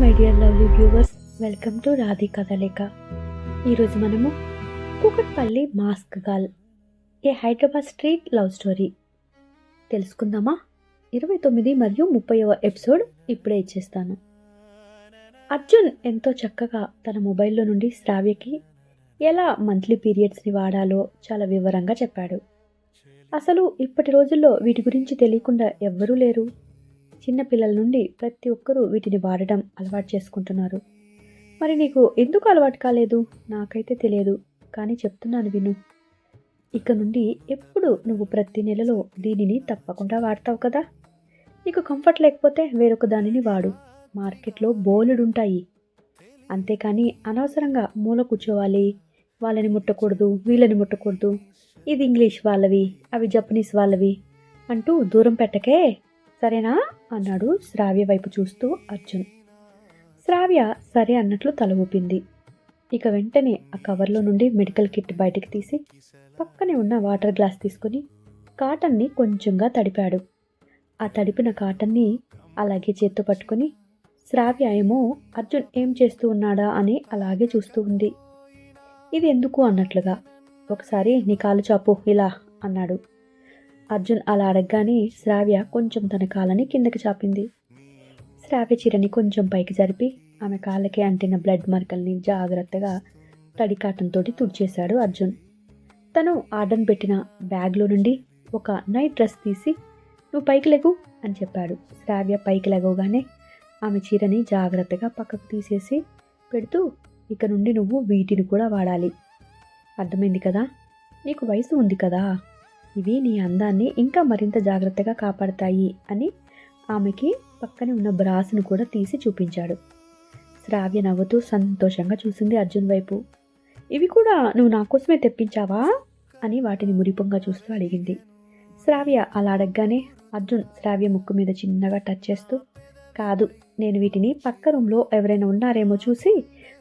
My dear lovely viewers, welcome to రాధి కథలేక. ఈరోజు మనము Kukatpally mask girl, a Hyderabad street love story తెలుసుకుందామా? 29 మరియు 30వ ఎపిసోడ్ ఇప్పుడే ఇచ్చేస్తాను. అర్జున్ ఎంతో చక్కగా తన మొబైల్లో నుండి శ్రావ్యకి ఎలా మంత్లీ పీరియడ్స్ని వాడాలో చాలా వివరంగా చెప్పాడు. అసలు ఇప్పటి రోజుల్లో వీటి గురించి తెలియకుండా ఎవ్వరూ లేరు. చిన్నపిల్లల నుండి ప్రతి ఒక్కరూ వీటిని వాడడం అలవాటు చేసుకుంటున్నారు. మరి నీకు ఎందుకు అలవాటు కాలేదు? నాకైతే తెలియదు, కానీ చెప్తున్నాను విను. ఇక నుండి ఎప్పుడు నువ్వు ప్రతి నెలలో దీనిని తప్పకుండా వాడతావు కదా. నీకు కంఫర్ట్ లేకపోతే వేరొక దానిని వాడు. మార్కెట్లో బోలెడుంటాయి. అంతేకాని అనవసరంగా మూల కూర్చోవాలి, వాళ్ళని ముట్టకూడదు, వీళ్ళని ముట్టకూడదు, ఇది ఇంగ్లీష్ వాళ్ళవి, అవి జపనీస్ వాళ్ళవి అంటూ దూరం పెట్టకే, సరేనా అన్నాడు శ్రావ్య వైపు చూస్తూ అర్జున్. శ్రావ్య సరే అన్నట్లు తల ఊపింది. ఇక వెంటనే ఆ కవర్లో నుండి మెడికల్ కిట్ బయటకు తీసి పక్కనే ఉన్న వాటర్ గ్లాస్ తీసుకుని కాటన్ని కొంచెంగా తడిపాడు. ఆ తడిపిన కాటన్ని అలాగే చేత్తో పట్టుకుని శ్రావ్య ఏమో అర్జున్ ఏం చేస్తూ ఉన్నాడా అని అలాగే చూస్తూ ఉంది. ఇది ఎందుకు అన్నట్లుగా. ఒకసారి నీ కాలు చాపు ఇలా అన్నాడు. అర్జున్ అలా అడగగానే శ్రావ్య కొంచెం తన కాళ్ళని కిందకి చాపింది. శ్రావ్య చీరని కొంచెం పైకి జరిపి ఆమె కాళ్ళకి అంటిన బ్లడ్ మార్కల్ని జాగ్రత్తగా తడి కాటంతో తుడిచేశాడు అర్జున్. తను ఆర్డర్ పెట్టిన బ్యాగ్లో నుండి ఒక నైట్ డ్రెస్ తీసి నువ్వు పైకి లెగు అని చెప్పాడు. శ్రావ్య పైకి లెగవగానే ఆమె చీరని జాగ్రత్తగా పక్కకు తీసేసి పెడుతూ, ఇక నుండి నువ్వు వీటిని కూడా వాడాలి, అర్థమైంది కదా? నీకు వయసు ఉంది కదా, ఇవి నీ అందాన్ని ఇంకా మరింత జాగ్రత్తగా కాపాడతాయి అని ఆమెకి పక్కనే ఉన్న బ్రాస్ను కూడా తీసి చూపించాడు. శ్రావ్య నవ్వుతూ సంతోషంగా చూసింది అర్జున్ వైపు. ఇవి కూడా నువ్వు నా కోసమే తెప్పించావా అని వాటిని మురిపంగా చూస్తూ అడిగింది. శ్రావ్య అలా అడగగానే అర్జున్ శ్రావ్య ముక్కు మీద చిన్నగా టచ్ చేస్తూ, కాదు, నేను వీటిని పక్క రూమ్లో ఎవరైనా ఉన్నారేమో చూసి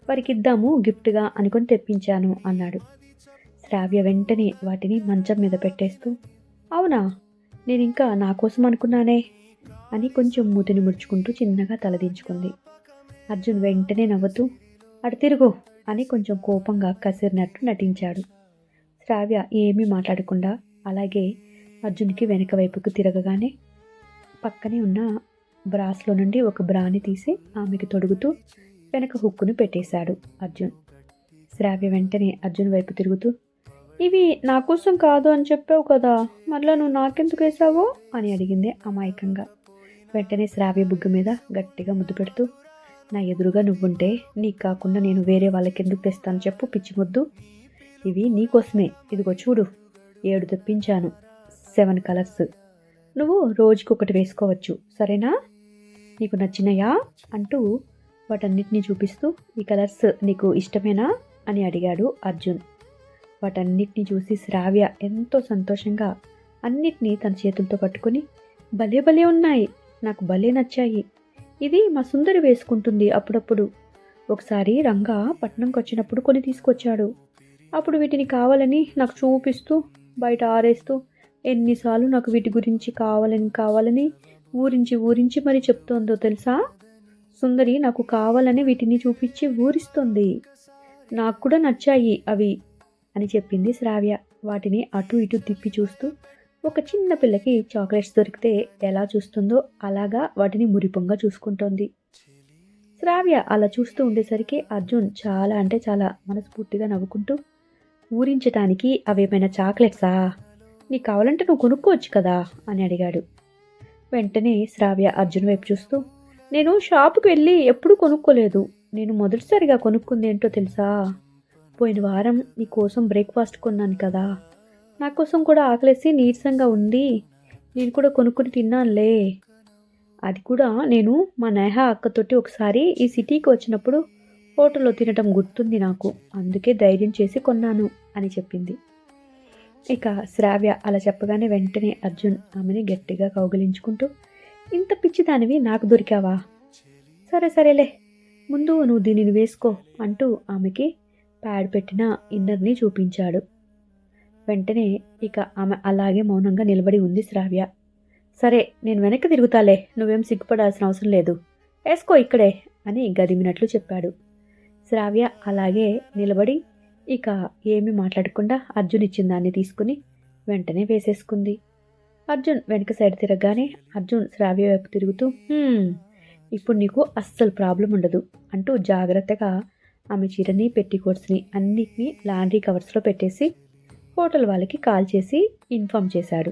వారికి ఇద్దాము గిఫ్ట్గా అనుకొని తెప్పించాను అన్నాడు. శ్రావ్య వెంటనే వాటిని మంచం మీద పెట్టేస్తూ, అవునా, నేను ఇంకా నా కోసం అనుకున్నానే అని కొంచెం మూతిని ముడుచుకుంటూ చిన్నగా తలదించుకుంది. అర్జున్ వెంటనే నవ్వుతూ, అటు తిరుగు అని కొంచెం కోపంగా కసిరినట్టు నటించాడు. శ్రావ్య ఏమీ మాట్లాడకుండా అలాగే అర్జున్కి వెనక వైపుకు తిరగగానే పక్కనే ఉన్న బ్రాస్లో నుండి ఒక బ్రాని తీసి ఆమెకి తొడుగుతూ వెనక హుక్కును పెట్టేశాడు అర్జున్. శ్రావ్య వెంటనే అర్జున్ వైపు తిరుగుతూ, ఇవి నా కోసం కాదు అని చెప్పావు కదా, మళ్ళా నువ్వు నాకెందుకు వేసావు అని అడిగింది అమాయకంగా. వెంటనే శ్రావ్య బుగ్గ మీద గట్టిగా ముద్దు పెడుతూ, నా ఎదురుగా నువ్వుంటే నీకు కాకుండా నేను వేరే వాళ్ళకి ఎందుకు తెస్తాను చెప్పు పిచ్చి ముద్దు. ఇవి నీకోసమే, ఇదిగో చూడు, 7 తెప్పించాను, 7 కలర్స్. నువ్వు రోజుకొకటి వేసుకోవచ్చు, సరేనా? నీకు నచ్చినాయా అంటూ వాటన్నిటినీ చూపిస్తూ, ఈ కలర్స్ నీకు ఇష్టమేనా అని అడిగాడు అర్జున్. వాటన్నిటిని చూసి శ్రావ్య ఎంతో సంతోషంగా అన్నిటినీ తన చేతులతో పట్టుకొని, భలే భలే ఉన్నాయి, నాకు భలే నచ్చాయి, ఇది మా సుందరి వేసుకుంటుంది అప్పుడప్పుడు. ఒకసారి రంగా పట్నంకి వచ్చినప్పుడు కొని తీసుకొచ్చాడు. అప్పుడు వీటిని కావాలని నాకు చూపిస్తూ బయట ఆరేస్తూ ఎన్నిసార్లు నాకు వీటి గురించి కావాలని ఊరించి మరీ చెప్తోందో తెలుసా. సుందరి నాకు కావాలని వీటిని చూపించి ఊరిస్తుంది. నాకు కూడా నచ్చాయి అవి అని చెప్పింది శ్రావ్య. వాటిని అటు ఇటు తిప్పి చూస్తూ ఒక చిన్న పిల్లకి చాక్లెట్స్ దొరికితే ఎలా చూస్తుందో అలాగా వాటిని మురిపంగా చూసుకుంటోంది. శ్రావ్య అలా చూస్తూ ఉండేసరికి అర్జున్ చాలా అంటే చాలా మనస్ఫూర్తిగా నవ్వుకుంటూ, ఊరించటానికి అవేమైనా చాక్లెట్సా, నీకు కావాలంటే నువ్వు కొనుక్కోవచ్చు కదా అని అడిగాడు. వెంటనే శ్రావ్య అర్జున్ వైపు చూస్తూ, నేను షాపుకి వెళ్ళి ఎప్పుడూ కొనుక్కోలేదు, నేను మొదటిసారిగా కొనుక్కుంది ఏంటో తెలుసా, పోయిన వారం నీ కోసం బ్రేక్ఫాస్ట్ కొన్నాను కదా, నా కోసం కూడా ఆకలేసి నీరసంగా ఉంది, నేను కూడా కొనుక్కొని తిన్నానులే. అది కూడా నేను మా నేహా అక్కతోటి ఒకసారి ఈ సిటీకి వచ్చినప్పుడు హోటల్లో తినటం గుర్తుంది నాకు, అందుకే ధైర్యం చేసి కొన్నాను అని చెప్పింది. ఇక శ్రావ్య అలా చెప్పగానే వెంటనే అర్జున్ ఆమెని గట్టిగా కౌగిలించుకుంటూ, ఇంత పిచ్చిదానివి నాకు దొరికావా, సరేలే, ముందు నువ్వు దీనిని వేసుకో అంటూ ఆమెకి ప్యాడ్ పెట్టిన ఇన్నర్ని చూపించాడు. వెంటనే ఇక ఆమె అలాగే మౌనంగా నిలబడి ఉంది శ్రావ్య. సరే, నేను వెనక్కి తిరుగుతాలే, నువ్వేం సిగ్గుపడాల్సిన అవసరం లేదు, వేసుకో ఇక్కడే అని గదిమినట్లు చెప్పాడు. శ్రావ్య అలాగే నిలబడి ఇక ఏమీ మాట్లాడకుండా అర్జున్ ఇచ్చిన దాన్ని తీసుకుని వెంటనే వేసేసుకుంది. అర్జున్ వెనక సైడ్ తిరగగానే అర్జున్ శ్రావ్య వైపు తిరుగుతూ ఇప్పుడు నీకు అస్సలు ప్రాబ్లం ఉండదు అంటూ జాగ్రత్తగా ఆమె చీరని పెట్టికోట్స్ని అన్నిటినీ లాండ్రీ కవర్స్లో పెట్టేసి హోటల్ వాళ్ళకి కాల్ చేసి ఇన్ఫామ్ చేశాడు.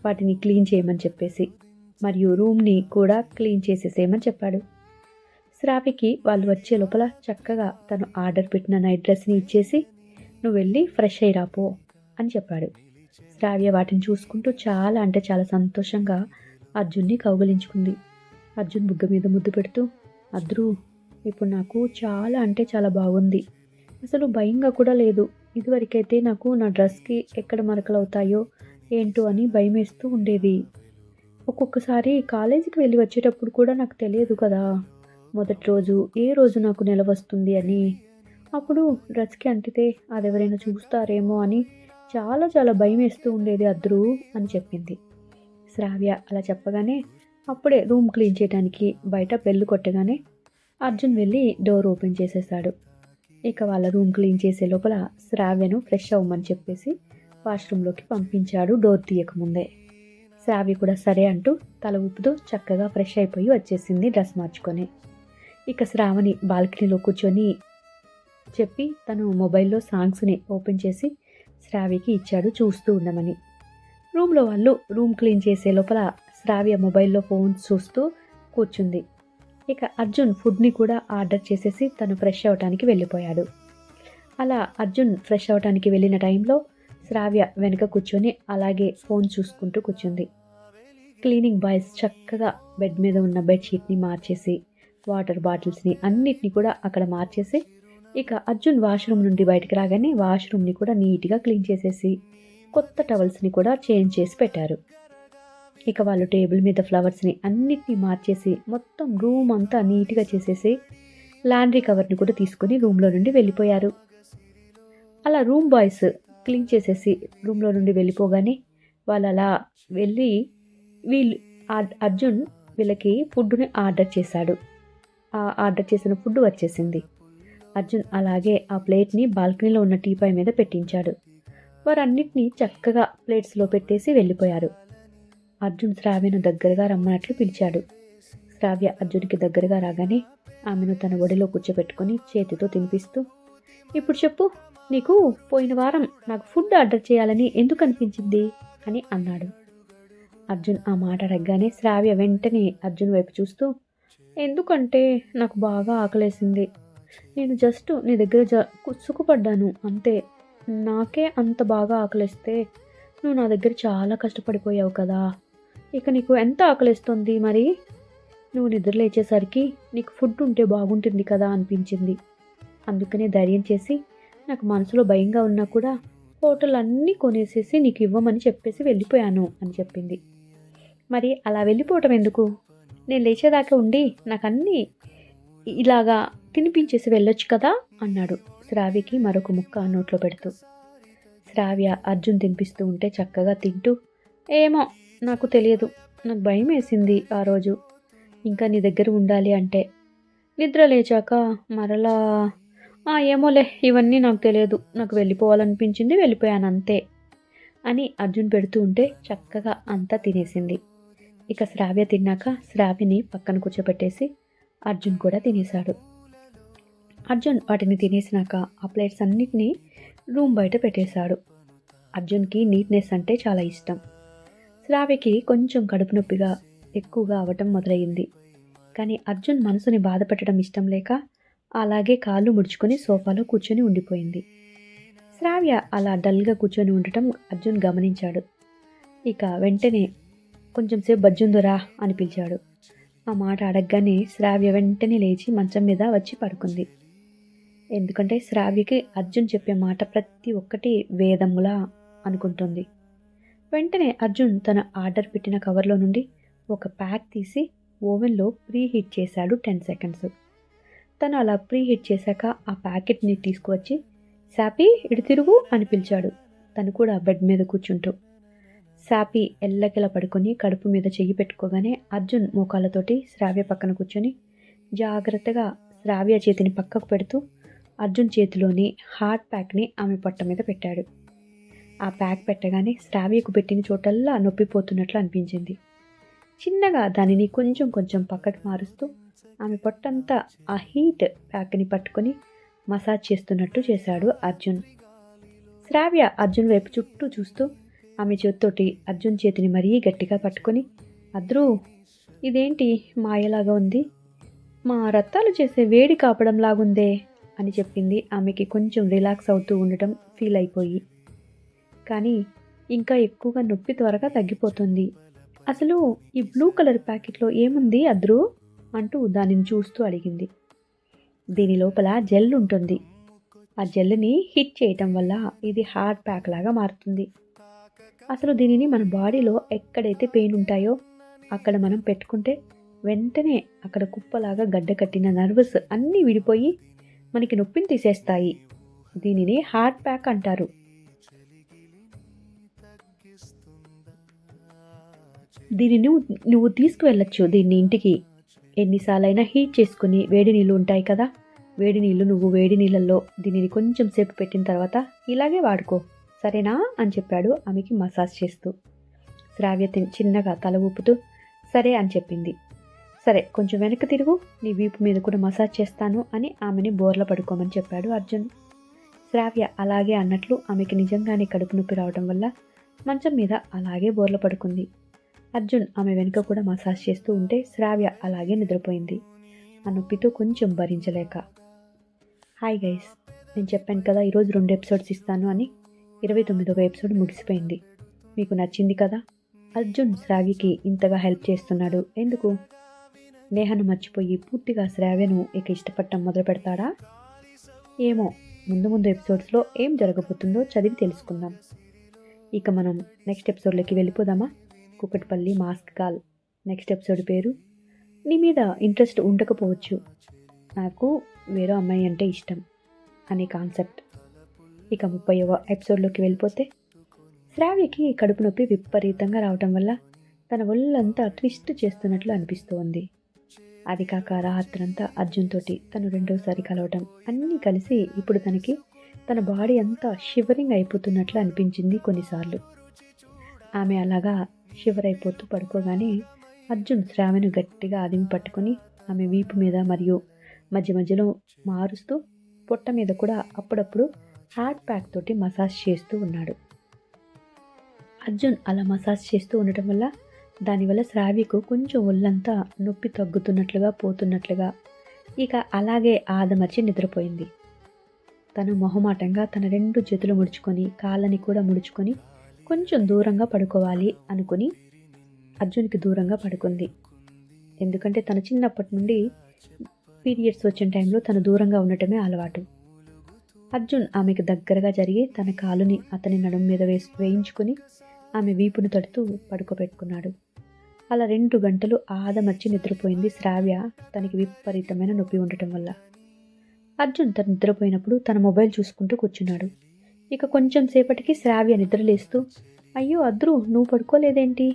వాటిని క్లీన్ చేయమని చెప్పేసి మరియు రూమ్ని కూడా క్లీన్ చేసేసేయమని చెప్పాడు. శ్రావ్యకి వాళ్ళు వచ్చే లోపల చక్కగా తను ఆర్డర్ పెట్టిన నైట్ డ్రెస్ని ఇచ్చేసి నువ్వు వెళ్ళి ఫ్రెష్ అయ్యి రాపో అని చెప్పాడు. శ్రావ్య వాటిని చూసుకుంటూ చాలా అంటే చాలా సంతోషంగా అర్జున్ని కౌగిలించుకుంది. అర్జున్ బుగ్గ మీద ముద్దు పెడుతూ అద్రు ఇప్పుడు నాకు చాలా అంటే చాలా బాగుంది, అసలు భయంగా కూడా లేదు. ఇదివరకైతే నాకు నా డ్రెస్కి ఎక్కడ మరకలు అవుతాయో ఏంటో అని భయం వేస్తూ ఉండేది. ఒక్కొక్కసారి కాలేజీకి వెళ్ళి వచ్చేటప్పుడు కూడా నాకు తెలియదు కదా మొదటి రోజు ఏ రోజు నాకు నెల వస్తుంది అని. అప్పుడు డ్రెస్కి అంటితే అదెవరైనా చూస్తారేమో అని చాలా చాలా భయం వేస్తూ ఉండేది అద్రు అని చెప్పింది. శ్రావ్య అలా చెప్పగానే అప్పుడే రూమ్ క్లీన్ చేయడానికి బయట బెల్లు కొట్టగానే అర్జున్ వెళ్ళి డోర్ ఓపెన్ చేసేసాడు. ఇక వాళ్ళ రూమ్ క్లీన్ చేసే లోపల శ్రావ్యను ఫ్రెష్ అవ్వమని చెప్పేసి వాష్రూమ్లోకి పంపించాడు డోర్ తీయకముందే. శ్రావ్య కూడా సరే అంటూ తల ఊపుతూ చక్కగా ఫ్రెష్ అయిపోయి వచ్చేసింది డ్రెస్ మార్చుకొని. ఇక శ్రావణి బాల్కనీలో కూర్చొని చెప్పి తను మొబైల్లో సాంగ్స్ని ఓపెన్ చేసి శ్రావ్యకి ఇచ్చాడు చూస్తూ ఉండమని. రూమ్లో వాళ్ళు రూమ్ క్లీన్ చేసే లోపల శ్రావ్య మొబైల్లో ఫోన్స్ చూస్తూ కూర్చుంది. ఇక అర్జున్ ఫుడ్ని కూడా ఆర్డర్ చేసేసి తను ఫ్రెష్ అవ్వటానికి వెళ్ళిపోయాడు. అలా అర్జున్ ఫ్రెష్ అవ్వటానికి వెళ్ళిన టైంలో శ్రావ్య వెనుక కూర్చొని అలాగే ఫోన్ చూసుకుంటూ కూర్చుంది. క్లీనింగ్ బాయ్స్ చక్కగా బెడ్ మీద ఉన్న బెడ్షీట్ని మార్చేసి వాటర్ బాటిల్స్ని అన్నిటిని కూడా అక్కడ మార్చేసి ఇక అర్జున్ వాష్రూమ్ నుండి బయటకు రాగానే వాష్రూమ్ని కూడా నీట్గా క్లీన్ చేసేసి కొత్త టవల్స్ని కూడా చేంజ్ చేసి పెట్టారు. ఇక వాళ్ళు టేబుల్ మీద ఫ్లవర్స్ని అన్నిటినీ మార్చేసి మొత్తం రూమ్ అంతా నీట్గా చేసేసి లాండ్రీ కవర్ని కూడా తీసుకుని రూమ్లో నుండి వెళ్ళిపోయారు. అలా రూమ్ బాయ్స్ క్లీన్ చేసేసి రూమ్లో నుండి వెళ్ళిపోగానే వాళ్ళు అలా వెళ్ళి అర్జున్ వీళ్ళకి ఫుడ్ని ఆర్డర్ చేశాడు. ఆ ఆర్డర్ చేసిన ఫుడ్ వచ్చేసింది. అర్జున్ అలాగే ఆ ప్లేట్ని బాల్కనీలో ఉన్న టీపాయ్ మీద పెట్టించాడు. వారన్నిటినీ చక్కగా ప్లేట్స్లో పెట్టేసి వెళ్ళిపోయారు. అర్జున్ శ్రావ్యను దగ్గరగా రమ్మన్నట్లు పిలిచాడు. శ్రావ్య అర్జున్కి దగ్గరగా రాగానే ఆమెను తన ఒడిలో కూర్చోబెట్టుకొని చేతితో తినిపిస్తూ ఇప్పుడు చెప్పు, నీకు పోయిన వారం నాకు ఫుడ్ ఆర్డర్ చేయాలని ఎందుకు అనిపించింది అని అన్నాడు. అర్జున్ ఆ మాట అడగగానే శ్రావ్య వెంటనే అర్జున్ వైపు చూస్తూ ఎందుకంటే నాకు బాగా ఆకలేసింది, నేను జస్ట్ నీ దగ్గర సుఖపడ్డాను అంతే. నాకే అంత బాగా ఆకలిస్తే నువ్వు నా దగ్గర చాలా కష్టపడిపోయావు కదా, ఇక నీకు ఎంత ఆకలిస్తుంది మరి? నువ్వు నిద్ర లేచేసరికి నీకు ఫుడ్ ఉంటే బాగుంటుంది కదా అనిపించింది. అందుకనే ధైర్యం చేసి నాకు మనసులో భయంగా ఉన్నా కూడా హోటల్ అన్నీ కొనేసేసి నీకు ఇవ్వమని చెప్పేసి వెళ్ళిపోయాను అని చెప్పింది. మరి అలా వెళ్ళిపోవటం ఎందుకు? నేను లేచేదాకా ఉండి నాకు అన్నీ ఇలాగా తినిపించేసి వెళ్ళొచ్చు కదా అన్నాడు శ్రావ్యకి మరొక ముక్క నోట్లో పెడుతూ. శ్రావ్య అర్జున్ తినిపిస్తూ ఉంటే చక్కగా తింటూ ఏమో నాకు తెలియదు, నాకు భయం వేసింది ఆ రోజు ఇంకా నీ దగ్గర ఉండాలి అంటే. నిద్ర లేచాక మరలా ఏమోలే ఇవన్నీ నాకు తెలియదు, నాకు వెళ్ళిపోవాలనిపించింది వెళ్ళిపోయాను అంతే అని అర్జున్ పెడుతూ ఉంటే చక్కగా అంతా తినేసింది. ఇక శ్రావ్య తిన్నాక శ్రావ్యని పక్కన కూర్చోబెట్టేసి అర్జున్ కూడా తినేశాడు. అర్జున్ వాటిని తినేసినాక ఆ ప్లేట్స్ అన్నిటినీ రూమ్ బయట పెట్టేశాడు. అర్జున్కి నీట్నెస్ అంటే చాలా ఇష్టం. శ్రావ్యకి కొంచెం కడుపు నొప్పిగా ఎక్కువగా అవటం మొదలయ్యింది. కానీ అర్జున్ మనసుని బాధ పెట్టడం ఇష్టం లేక అలాగే కాళ్ళు ముడుచుకొని సోఫాలో కూర్చొని ఉండిపోయింది. శ్రావ్య అలా డల్గా కూర్చొని ఉండటం అర్జున్ గమనించాడు. ఇక వెంటనే కొంచెం సేపు బజ్జుందురా అని పిలిచాడు. ఆ మాట అడగగానే శ్రావ్య వెంటనే లేచి మంచం మీద వచ్చి పడుకుంది. ఎందుకంటే శ్రావ్యకి అర్జున్ చెప్పే మాట ప్రతి ఒక్కటి వేదములా అనుకుంటుంది. వెంటనే అర్జున్ తన ఆర్డర్ పెట్టిన కవర్లో నుండి ఒక ప్యాక్ తీసి ఓవెన్లో ప్రీ హీట్ చేశాడు 10 సెకండ్స్. తను అలా ప్రీ హీట్ చేశాక ఆ ప్యాకెట్ని తీసుకువచ్చి శాపీ ఇటు తిరుగు అని పిలిచాడు. తను కూడా బెడ్ మీద కూర్చుంటూ. శాపీ ఎల్లకిలా పడుకొని కడుపు మీద చెయ్యి పెట్టుకోగానే అర్జున్ మోకాళ్ళతోటి శ్రావ్య పక్కన కూర్చొని జాగ్రత్తగా శ్రావ్య చేతిని పక్కకు పెడుతూ అర్జున్ చేతిలోని హార్ట్ ప్యాక్ని ఆమె పొట్ట మీద పెట్టాడు. ఆ ప్యాక్ పెట్టగానే శ్రావ్యకు పెట్టిన చోటల్లా నొప్పిపోతున్నట్లు అనిపించింది. చిన్నగా దానిని కొంచెం కొంచెం పక్కకు మారుస్తూ ఆమె పొట్టంతా ఆ హీట్ ప్యాక్ని పట్టుకొని మసాజ్ చేస్తున్నట్టు చేశాడు అర్జున్. శ్రావ్య అర్జున్ వైపు చుట్టూ చూస్తూ ఆమె చేతితోటి అర్జున్ చేతిని మరీ గట్టిగా పట్టుకొని, అద్రు ఇదేంటి మాయలాగా ఉంది, మా రత్తాలు చేసే వేడి కాపడం లాగుందే అని చెప్పింది. ఆమెకి కొంచెం రిలాక్స్ అవుతూ ఉండటం ఫీల్ అయిపోయి, కానీ ఇంకా ఎక్కువగా నొప్పి త్వరగా తగ్గిపోతుంది. అసలు ఈ బ్లూ కలర్ ప్యాకెట్లో ఏముంది అద్రు అంటూ దానిని చూస్తూ అడిగింది. దీని లోపల జెల్ ఉంటుంది. ఆ జెల్ని హిట్ చేయటం వల్ల ఇది హార్ట్ ప్యాక్ లాగా మారుతుంది. అసలు దీనిని మన బాడీలో ఎక్కడైతే పెయిన్ ఉంటాయో అక్కడ మనం పెట్టుకుంటే వెంటనే అక్కడ కుప్పలాగా గడ్డ కట్టిన నర్వస్ అన్నీ విడిపోయి మనకి నొప్పిని తీసేస్తాయి. దీనిని హార్ట్ ప్యాక్ అంటారు. దీనిని నువ్వు తీసుకువెళ్ళచ్చు దీన్ని ఇంటికి. ఎన్నిసార్లైనా హీట్ చేసుకుని వేడి నీళ్ళు ఉంటాయి కదా, వేడి నీళ్ళు నువ్వు వేడి నీళ్ళల్లో దీనిని కొంచెం సేపు పెట్టిన తర్వాత ఇలాగే వాడుకో, సరేనా అని చెప్పాడు ఆమెకి మసాజ్ చేస్తూ. శ్రావ్య చిన్నగా తల ఊపుతూ సరే అని చెప్పింది. సరే కొంచెం వెనక్కి తిరుగు, నీ వీపు మీద కూడా మసాజ్ చేస్తాను అని ఆమెని బోర్ల పడుకోమని చెప్పాడు అర్జున్. శ్రావ్య అలాగే అన్నట్లు ఆమెకి నిజంగానే కడుపు నొప్పి రావడం వల్ల మంచం మీద అలాగే బోర్ల పడుకుంది. అర్జున్ ఆమె వెనుక కూడా మసాజ్ చేస్తూ ఉంటే శ్రావ్య అలాగే నిద్రపోయింది, ఆ నొప్పితో కొంచెం భరించలేక. హాయ్ గైస్, నేను చెప్పాను కదా ఈరోజు 2 ఎపిసోడ్స్ ఇస్తాను అని. 29వ ఎపిసోడ్ ముగిసిపోయింది. మీకు నచ్చింది కదా? అర్జున్ శ్రావ్యకి ఇంతగా హెల్ప్ చేస్తున్నాడు ఎందుకు? నేహను మర్చిపోయి పూర్తిగా శ్రావ్యను ఇక ఇష్టపడటం మొదలు పెడతాడా? ఏమో, ముందు ముందు ఎపిసోడ్స్లో ఏం జరగబోతుందో చదివి తెలుసుకుందాం. ఇక మనం నెక్స్ట్ ఎపిసోడ్లోకి వెళ్ళిపోదామా? కుకట్పల్లి మాస్క్ గాల్. నెక్స్ట్ ఎపిసోడ్ పేరు నీ మీద ఇంట్రెస్ట్ ఉండకపోవచ్చు, నాకు వేరే అమ్మాయి అంటే ఇష్టం అనే కాన్సెప్ట్. ఇక 30వ ఎపిసోడ్లోకి వెళ్ళిపోతే శ్రావ్యకి కడుపు నొప్పి విపరీతంగా రావటం వల్ల తన ఒళ్ళంతా ట్విస్ట్ చేస్తున్నట్లు అనిపిస్తోంది. అది కాక రాత్రంతా అర్జున్ తోటి తను రెండోసారి కలవటం అన్నీ కలిసి ఇప్పుడు తన బాడీ అంతా షివరింగ్ అయిపోతున్నట్లు అనిపించింది కొన్నిసార్లు. ఆమె అలాగా షివర్ అయిపోతూ పడుకోగానే అర్జున్ శ్రావ్యను గట్టిగా ఆదిమి పట్టుకొని ఆమె వీపు మీద మరియు మధ్య మధ్యలో మారుస్తూ పొట్ట మీద కూడా అప్పుడప్పుడు హార్ట్ ప్యాక్ తోటి మసాజ్ చేస్తూ ఉన్నాడు. అర్జున్ అలా మసాజ్ చేస్తూ ఉండటం వల్ల దానివల్ల శ్రావ్యకు కొంచెం ఒళ్ళంతా నొప్పి తగ్గుతున్నట్లుగా పోతున్నట్లుగా ఇక అలాగే ఆదమర్చి నిద్రపోయింది. తను మొహమాటంగా తన 2 చేతులు ముడుచుకొని కాళ్ళని కూడా ముడుచుకొని కొంచెం దూరంగా పడుకోవాలి అనుకుని అర్జున్కి దూరంగా పడుకుంది. ఎందుకంటే తన చిన్నప్పటి నుండి పీరియడ్స్ వచ్చిన టైంలో తను దూరంగా ఉండటమే అలవాటు. అర్జున్ ఆమెకు దగ్గరగా జరిగి తన కాలుని అతని నడుము మీద వేయించుకొని ఆమె వీపును తడుతూ పడుకోబెట్టుకున్నాడు. అలా 2 గంటలు ఆదమర్చి నిద్రపోయింది శ్రావ్య, తనకి విపరీతమైన నొప్పి ఉండటం వల్ల. అర్జున్ తను నిద్రపోయినప్పుడు తన మొబైల్ చూసుకుంటూ కూర్చున్నాడు. ఇక కొంచెం సేపటికి శ్రావ్య నిద్రలేస్తూ, అయ్యో అద్రు నువ్వు పడుకోలేదేంటి,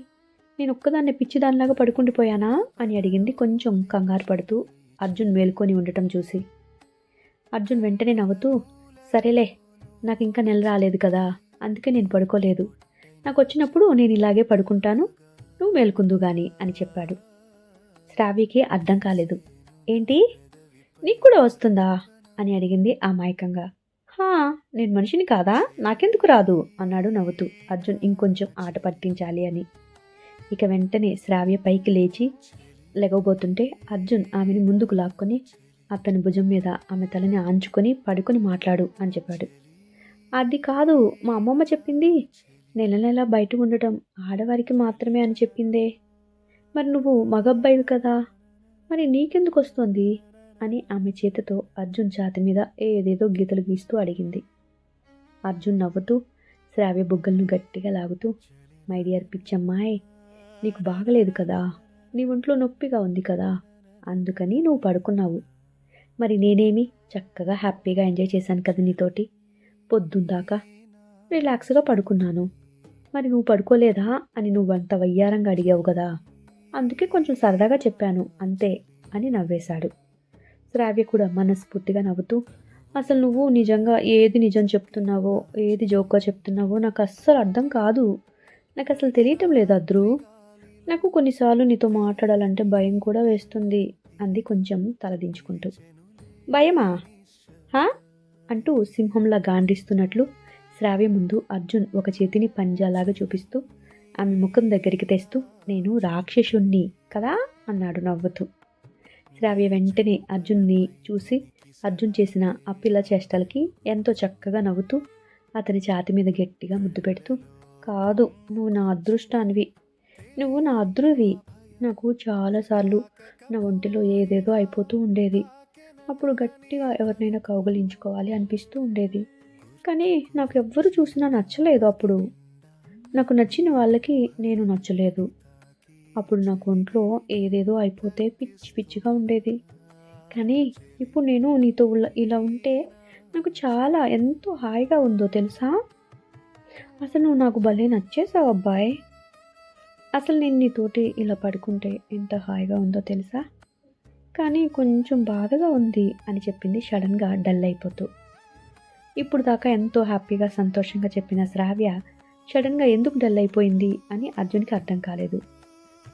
నేను ఒక్కదాన్నే పిచ్చిదానిలాగా పడుకుండిపోయానా అని అడిగింది కొంచెం కంగారు పడుతూ అర్జున్ మేల్కొని ఉండటం చూసి. అర్జున్ వెంటనే నవ్వుతూ, సరేలే, నాకు ఇంకా నెల రాలేదు కదా, అందుకే నేను పడుకోలేదు, నాకు వచ్చినప్పుడు నేను ఇలాగే పడుకుంటాను, నువ్వు మేల్కుందు గాని అని చెప్పాడు. శ్రావ్యకి అర్థం కాలేదు. ఏంటి, నీకు కూడా వస్తుందా అని అడిగింది అమాయకంగా. నేను మనిషిని కాదా, నాకెందుకు రాదు అన్నాడు నవ్వుతూ అర్జున్ ఇంకొంచెం ఆట పట్టించాలి అని. ఇక వెంటనే శ్రావ్య పైకి లేచి లెగవబోతుంటే అర్జున్ ఆమెను ముందుకు లాక్కొని అతని భుజం మీద ఆమె తలని ఆంచుకొని పడుకొని మాట్లాడు అని చెప్పాడు. అది కాదు, మా అమ్మమ్మ చెప్పింది నెల నెల బయట ఉండటం ఆడవారికి మాత్రమే అని చెప్పిందే, మరి నువ్వు మగబ్బాయివి కదా, మరి నీకెందుకు వస్తుంది అని ఆమె చేతితో అర్జున్ ఛాతి మీద ఏదేదో గీతలు గీస్తూ అడిగింది. అర్జున్ నవ్వుతూ శ్రావ్య బుగ్గలను గట్టిగా లాగుతూ, మై డియర్ పిచ్చమ్మాయ్, నీకు బాగలేదు కదా, నీ ఒంట్లో నొప్పిగా ఉంది కదా, అందుకని నువ్వు పడుకున్నావు, మరి నేనేమి చక్కగా హ్యాపీగా ఎంజాయ్ చేశాను కదా నీతోటి, పొద్దుందాకా రిలాక్స్గా పడుకున్నాను, మరి నువ్వు పడుకోలేదా అని నువ్వంత వయ్యారంగా అడిగావు కదా, అందుకే కొంచెం సరదాగా చెప్పాను అంతే అని నవ్వేశాడు. శ్రావ్య కూడా మనస్ఫూర్తిగా నవ్వుతూ, అసలు నువ్వు నిజంగా ఏది నిజం చెప్తున్నావో, ఏది జోక్‌గా చెప్తున్నావో నాకు అస్సలు అర్థం కాదు. నాకసలు తెలియటం లేదు అద్రు. నాకు కొన్నిసార్లు నీతో మాట్లాడాలంటే భయం కూడా వేస్తుంది అంది కొంచెం తలదించుకుంటూ. భయమా? హా? అంటూ సింహంలా గాండ్రిస్తున్నట్లు శ్రావ్య ముందు అర్జున్ ఒక చేతిని పంజాలాగా చూపిస్తూ ఆమె ముఖం దగ్గరికి తెస్తూ, నేను రాక్షసుణ్ణి కదా అన్నాడు నవ్వుతూ. శ్రావ్య వెంటనే అర్జున్ని చూసి అర్జున్ చేసిన ఆ పిల్ల చేష్టలకి ఎంతో చక్కగా నవ్వుతూ అతని ఛాతి మీద గట్టిగా ముద్దు పెడుతూ, కాదు, నువ్వు నా అదృష్టానివి, నువ్వు నా అద్రువి. నాకు చాలాసార్లు నా ఒంటిలో ఏదేదో అయిపోతూ ఉండేది. అప్పుడు గట్టిగా ఎవరినైనా కౌగిలించుకోవాలి అనిపిస్తూ ఉండేది. కానీ నాకు ఎవ్వరు చూసినా నచ్చలేదు అప్పుడు. నాకు నచ్చిన వాళ్ళకి నేను నచ్చలేదు. అప్పుడు నాకు ఒంట్లో ఏదేదో అయిపోతే పిచ్చి పిచ్చిగా ఉండేది. కానీ ఇప్పుడు నేను నీతో ఇలా ఉంటే నాకు చాలా ఎంతో హాయిగా ఉందో తెలుసా? అసలు నువ్వు నాకు భలే నచ్చేసావు అబ్బాయి. అసలు నేను నీతోటి ఇలా పడుకుంటే ఎంత హాయిగా ఉందో తెలుసా? కానీ కొంచెం బాధగా ఉంది అని చెప్పింది సడన్గా డల్ అయిపోతూ. ఇప్పుడు దాకా ఎంతో హ్యాపీగా సంతోషంగా చెప్పిన శ్రావ్య సడన్గా ఎందుకు డల్ అయిపోయింది అని అర్జున్కి అర్థం కాలేదు.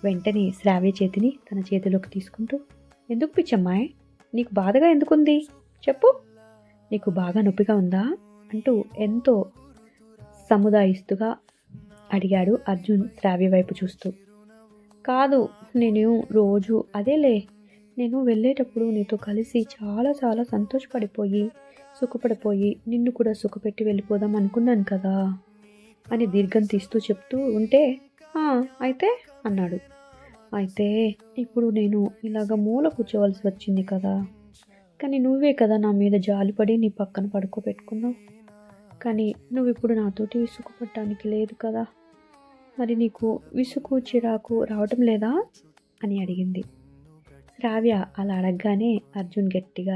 వెంటనే శ్రావ్య చేతిని తన చేతిలోకి తీసుకుంటూ, ఎందుకు పిచ్చమ్మాయి, నీకు బాధగా ఎందుకుంది చెప్పు, నీకు బాగా నొప్పిగా ఉందా అంటూ ఎంతో సముదాయిస్తుగా అడిగాడు అర్జున్ శ్రావ్య వైపు చూస్తూ. కాదు, నేను రోజు అదేలే, నేను వెళ్ళేటప్పుడు నీతో కలిసి చాలా చాలా సంతోషపడిపోయి సుఖపడిపోయి నిన్ను కూడా సుఖపెట్టి వెళ్ళిపోదాం అనుకున్నాను కదా అని దీర్ఘం తీస్తూ చెప్తూ ఉంటే, అయితే అన్నాడు. అయితే ఇప్పుడు నేను ఇలాగ మూల కూర్చోవలసి వచ్చింది కదా, కానీ నువ్వే కదా నా మీద జాలిపడి నీ పక్కన పడుకోబెట్టుకున్నావు. కానీ నువ్వు ఇప్పుడు నాతోటి సుఖపడటానికి లేదు కదా, మరి నీకు విసుగు చిరాకు రావటం లేదా అని అడిగింది. శ్రావ్య అలా అడగగానే అర్జున్ గట్టిగా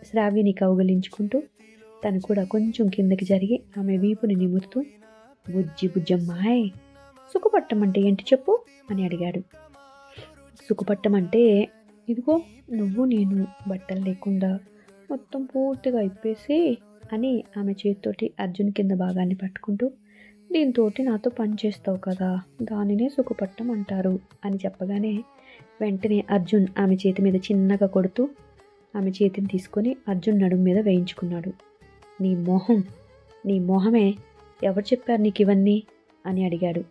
శ్రావ్యని కౌగిలించుకుంటూ తను కూడా కొంచెం కిందకి జరిగి ఆమె వీపుని నిమురుతూ, బుజ్జమ్మాయ్, సుఖపట్టం అంటే ఏంటి చెప్పు అని అడిగాడు. సుఖపట్టం అంటే ఇదిగో నువ్వు నేను బట్టలు లేకుండా మొత్తం పూర్తిగా ఇప్పేసి అని ఆమె చేతితోటి అర్జున్ కింద భాగాన్ని పట్టుకుంటూ, దీంతో నాతో పని చేస్తావు కదా, దానినే సుఖపట్టం అంటారు అని చెప్పగానే వెంటనే అర్జున్ ఆమె చేతి మీద చిన్నగా కొడుతూ ఆమె చేతిని తీసుకొని అర్జున్ నడుము మీద వేయించుకున్నాడు. నీ మొహమే, ఎవరు చెప్పారు నీకు ఇవన్నీ అని అడిగాడు.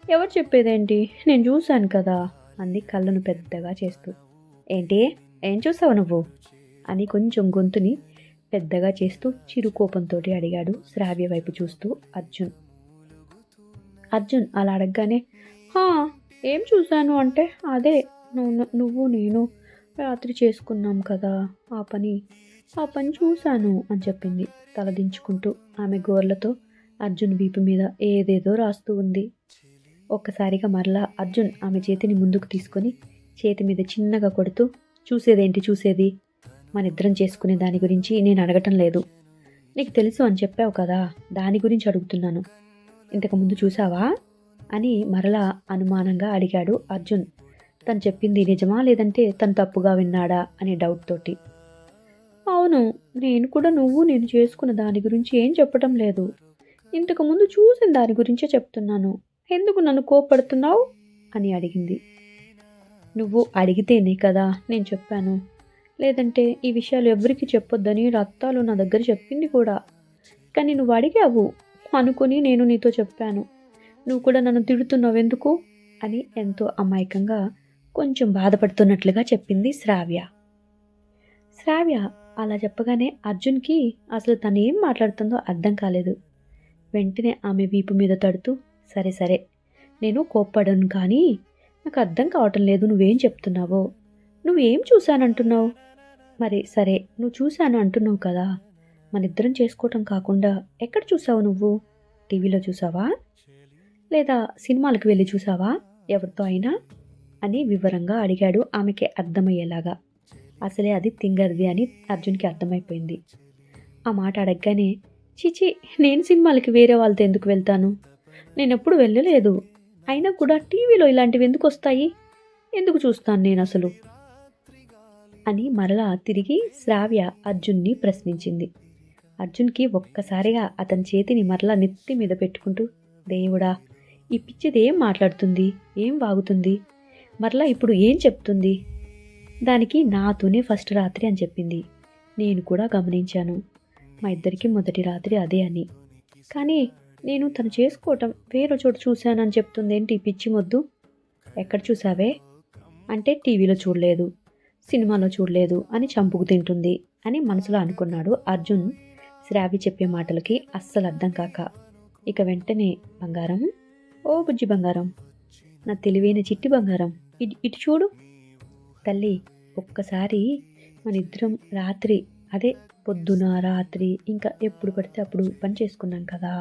ఎవరు చెప్పేదేంటి, నేను చూశాను కదా అంది కళ్ళను పెద్దగా చేస్తూ. ఏంటి, ఏం చూసావు నువ్వు అని కొంచెం గొంతుని పెద్దగా చేస్తూ చిరుకోపంతో అడిగాడు శ్రావ్య వైపు చూస్తూ అర్జున్ అలా అడగగానే, ఏం చూశాను అంటే అదే నువ్వు నేను రాత్రి చేసుకున్నాం కదా ఆ పని చూశాను అని చెప్పింది తలదించుకుంటూ. ఆమె గోర్లతో అర్జున్ వీపు మీద ఏదేదో రాస్తూ ఉంది. ఒక్కసారిగా మరలా అర్జున్ ఆమె చేతిని ముందుకు తీసుకొని చేతి మీద చిన్నగా కొడుతూ, చూసేది, మనిద్దరం చేసుకునే దాని గురించి నేను అడగటం లేదు, నీకు తెలుసు అని చెప్పావు కదా, దాని గురించి అడుగుతున్నాను. ఇంతకుముందు చూసావా అని మరలా అనుమానంగా అడిగాడు అర్జున్. తను చెప్పింది నిజమా లేదంటే తను తప్పుగా విన్నాడా అనే డౌట్ తోటి. అవును, నేను కూడా నేను చేసుకున్న దాని గురించి ఏం చెప్పటం లేదు, ఇంతకుముందు చూసిన దాని గురించే చెప్తున్నాను, ఎందుకు నన్ను కోప్పడుతున్నావు అని అడిగింది. నువ్వు అడిగితేనే కదా నేను చెప్పాను, లేదంటే ఈ విషయాలు ఎవరికి చెప్పొద్దని రత్తాలు నా దగ్గర చెప్పింది కూడా, కానీ నువ్వు అడిగావు అనుకుని నేను నీతో చెప్పాను, నువ్వు కూడా నన్ను తిడుతున్నావు ఎందుకు అని ఎంతో అమాయకంగా కొంచెం బాధపడుతున్నట్లుగా చెప్పింది శ్రావ్య అలా చెప్పగానే అర్జున్కి అసలు తను ఏం మాట్లాడుతుందో అర్థం కాలేదు. వెంటనే ఆమె వీపు మీద తడుతూ, సరే నేను కోప్పడను, కానీ నాకు అర్థం కావటం లేదు నువ్వేం చెప్తున్నావో, నువ్వేం చూశానంటున్నావు, మరి సరే నువ్వు చూశాను అంటున్నావు కదా, మనిద్దరం చేసుకోవటం కాకుండా ఎక్కడ చూసావు నువ్వు, టీవీలో చూసావా లేదా సినిమాలకు వెళ్ళి చూసావా ఎవరితో అయినా అని వివరంగా అడిగాడు ఆమెకి అర్థమయ్యేలాగా. అసలే అది తింగర్ది అని అర్జున్కి అర్థమైపోయింది. ఆ మాట అడగగానే, చిచి, నేను సినిమాలకి వేరే వాళ్ళతో ఎందుకు వెళ్తాను, నేను ఎప్పుడు వెళ్ళలేదు, అయినా కూడా టీవీలో ఇలాంటివి ఎందుకు వస్తాయి, ఎందుకు చూస్తాను నేను అసలు అని మరలా తిరిగి శ్రావ్య అర్జున్ని ప్రశ్నించింది. అర్జున్కి ఒక్కసారిగా అతని చేతిని మరలా నెత్తి మీద పెట్టుకుంటూ, దేవుడా, ఈ పిచ్చిది ఏం మాట్లాడుతుంది, ఏం వాగుతుంది, మరలా ఇప్పుడు ఏం చెప్తుంది? దానికి నాతోనే ఫస్ట్ రాత్రి అని చెప్పింది. నేను కూడా గమనించాను, మా ఇద్దరికి మొదటి రాత్రి అదే అని. కానీ నేను తను చేసుకోవటం వేరే చోట చూశానని చెప్తుందేంటి పిచ్చి మొద్దు? ఎక్కడ చూసావే అంటే టీవీలో చూడలేదు, సినిమాలో చూడలేదు అని చంపుకు తింటుంది అని మనసులో అనుకున్నాడు అర్జున్. శ్రావ్య చెప్పే మాటలకి అస్సలు అర్థం కాక ఇక వెంటనే, బంగారం, ఓ బుజ్జి బంగారం, నా తెలివైన చిట్టి బంగారం, ఇటు చూడు తల్లి, ఒక్కసారి మన ఇద్దరం రాత్రి, అదే పొద్దున రాత్రి ఇంకా ఎప్పుడు పడితే అప్పుడు పని చేసుకున్నాం కదా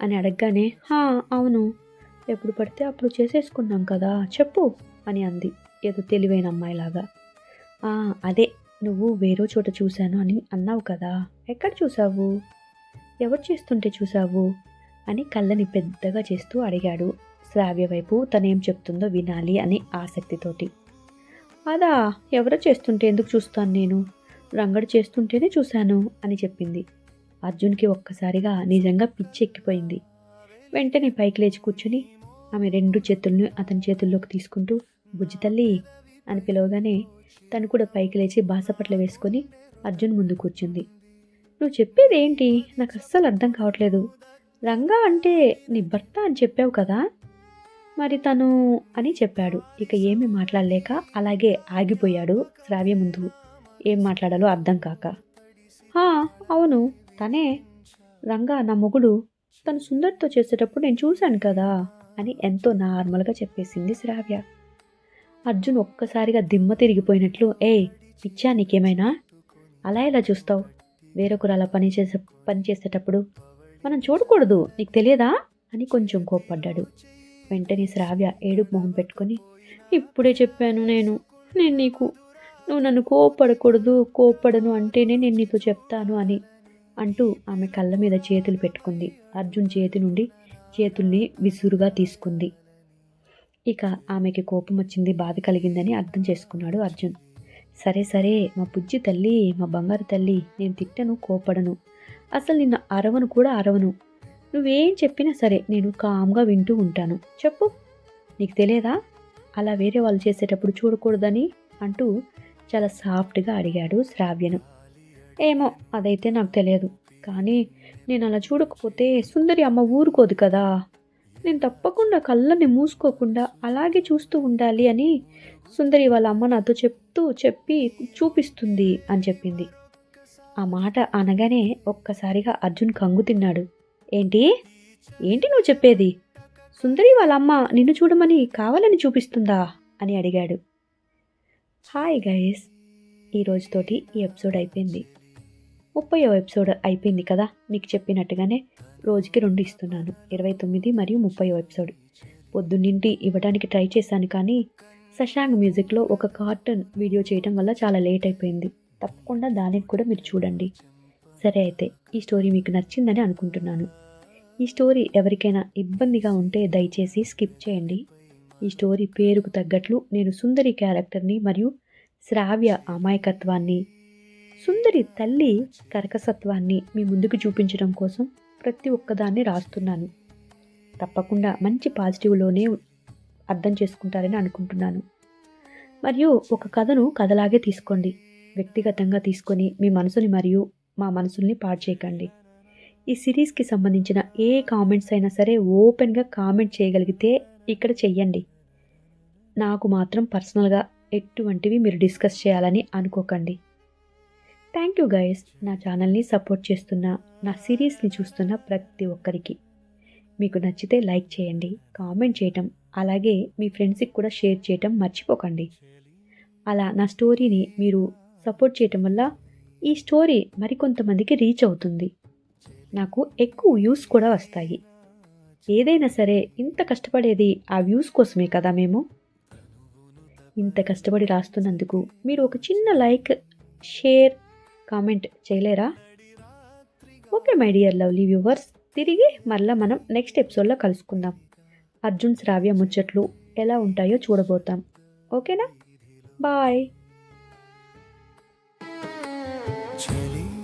అని అడగగానే, అవును, ఎప్పుడు పడితే అప్పుడు చేసేసుకున్నాం కదా, చెప్పు అని అంది ఏదో తెలివైన అమ్మాయిలాగా. అదే, నువ్వు వేరే చోట చూశాను అని అన్నావు కదా, ఎక్కడ చూసావు, ఎవరు చేస్తుంటే చూసావు అని కళ్ళని పెద్దగా చేస్తూ అడిగాడు శ్రావ్య వైపు తనేం చెప్తుందో వినాలి అని ఆసక్తితోటి. అదా, ఎవరో చేస్తుంటే ఎందుకు చూస్తాను నేను, రంగడు చేస్తుంటేనే చూశాను అని చెప్పింది. అర్జున్కి ఒక్కసారిగా నిజంగా పిచ్చి ఎక్కిపోయింది. వెంటనే పైకి లేచి కూర్చుని ఆమె 2 చేతుల్ని అతని చేతుల్లోకి తీసుకుంటూ, బుజ్జి తల్లి అని పిలవగానే తను కూడా పైకి లేచి బాసపట్ల వేసుకొని అర్జున్ ముందు కూర్చుంది. నువ్వు చెప్పేది ఏంటి, నాకు అస్సలు అర్థం కావట్లేదు. రంగా అంటే నీ భర్త అని చెప్పావు కదా, మరి తను అని చెప్పాడు. ఇక ఏమీ మాట్లాడలేక అలాగే ఆగిపోయాడు శ్రావ్య ముందు, ఏం మాట్లాడాలో అర్థం కాక. అవును, తనే రంగా, నా మొగుడు, తను సుందర్తో చేసేటప్పుడు నేను చూశాను కదా అని ఎంతో నార్మల్గా చెప్పేసింది శ్రావ్య. అర్జున్ ఒక్కసారిగా దిమ్మ తిరిగిపోయినట్లు, పిచ్చా నీకేమైనా, అలా ఎలా చూస్తావు, వేరొకరు అలా పని చేసేటప్పుడు మనం చూడకూడదు, నీకు తెలియదా అని కొంచెం కోప్పడ్డాడు. వెంటనే శ్రావ్య ఏడుపు మొహం పెట్టుకొని, ఇప్పుడే చెప్పాను నేను నీకు, నువ్వు నన్ను కోప్పడను అంటేనే నేను నీతో చెప్తాను అని అంటూ ఆమె కళ్ళ మీద చేతులు పెట్టుకుంది. అర్జున్ చేతి నుండి చేతుల్ని విసురుగా తీసుకుంది. ఇక ఆమెకి కోపం వచ్చింది, బాధ కలిగిందని అర్థం చేసుకున్నాడు అర్జున్. సరే, మా బుజ్జి తల్లి, మా బంగారు తల్లి, నేను తిట్టను, కోపడను, అసలు నిన్ను అరవను కూడా అరవను, నువ్వేం చెప్పినా సరే నేను కామ్గా వింటూ ఉంటాను, చెప్పు, నీకు తెలియదా అలా వేరే వాళ్ళు చేసేటప్పుడు చూడకూడదని అంటూ చాలా సాఫ్ట్గా అడిగాడు శ్రావ్యను. ఏమో, అదైతే నాకు తెలియదు, కానీ నేను అలా చూడకపోతే సుందరి అమ్మ ఊరుకోదు కదా, నేను తప్పకుండా కళ్ళని మూసుకోకుండా అలాగే చూస్తూ ఉండాలి అని సుందరి వాళ్ళ అమ్మ నాతో చెప్పి చూపిస్తుంది అని చెప్పింది. ఆ మాట అనగానే ఒక్కసారిగా అర్జున్ కంగు తిన్నాడు. ఏంటి నువ్వు చెప్పేది, సుందరి వాళ్ళ అమ్మ నిన్ను చూడమని కావాలని చూపిస్తుందా అని అడిగాడు. హాయ్ గైస్, ఈ రోజుతోటి ఈ ఎపిసోడ్ అయిపోయింది. 30వ ఎపిసోడ్ అయిపోయింది కదా. మీకు చెప్పినట్టుగానే రోజుకి 2 ఇస్తున్నాను, 29 మరియు 30వ ఎపిసోడ్. పొద్దున్నింటి ఇవ్వడానికి ట్రై చేశాను, కానీ శశాంక్ మ్యూజిక్లో ఒక కార్టూన్ వీడియో చేయడం వల్ల చాలా లేట్ అయిపోయింది. తప్పకుండా దానికి కూడా మీరు చూడండి. సరే, అయితే ఈ స్టోరీ మీకు నచ్చిందని అనుకుంటున్నాను. ఈ స్టోరీ ఎవరికైనా ఇబ్బందిగా ఉంటే దయచేసి స్కిప్ చేయండి. ఈ స్టోరీ పేరుకు తగ్గట్లు నేను సుందరి క్యారెక్టర్ని మరియు శ్రావ్య అమాయకత్వాన్ని, సుందరి తల్లి కర్కసత్వాన్ని మీ ముందుకు చూపించడం కోసం ప్రతి ఒక్కదాన్ని రాస్తున్నాను. తప్పకుండా మంచి పాజిటివ్లోనే అర్థం చేసుకుంటారని అనుకుంటున్నాను. మరియు ఒక కథను కథలాగే తీసుకోండి, వ్యక్తిగతంగా తీసుకొని మీ మనసుని మరియు మా మనసుల్ని పాడు చేయకండి. ఈ సిరీస్కి సంబంధించిన ఏ కామెంట్స్ అయినా సరే ఓపెన్గా కామెంట్ చేయగలిగితే ఇక్కడ చెయ్యండి. నాకు మాత్రం పర్సనల్గా ఎటువంటివి మీరు డిస్కస్ చేయాలని అనుకోకండి. థ్యాంక్ యూ గైస్, నా ఛానల్ని సపోర్ట్ చేస్తున్న, నా సిరీస్ని చూస్తున్న ప్రతి ఒక్కరికి. మీకు నచ్చితే లైక్ చేయండి, కామెంట్ చేయటం, అలాగే మీ ఫ్రెండ్స్కి కూడా షేర్ చేయటం మర్చిపోకండి. అలా నా స్టోరీని మీరు సపోర్ట్ చేయటం వల్ల ఈ స్టోరీ మరికొంతమందికి రీచ్ అవుతుంది, నాకు ఎక్కువ వ్యూస్ కూడా వస్తాయి. ఏదైనా సరే ఇంత కష్టపడేది ఆ వ్యూస్ కోసమే కదా. మేము ఇంత కష్టపడి రాస్తున్నందుకు మీరు ఒక చిన్న లైక్, షేర్, కామెంట్ చేయలేరా? Okay my dear lovely viewers, తిరిగి మరలా మనం నెక్స్ట్ ఎపిసోడ్లో కలుసుకుందాం. అర్జున్ శ్రావ్య ముచ్చట్లు ఎలా ఉంటాయో చూడబోతాం. ఓకేనా? బాయ్. చలి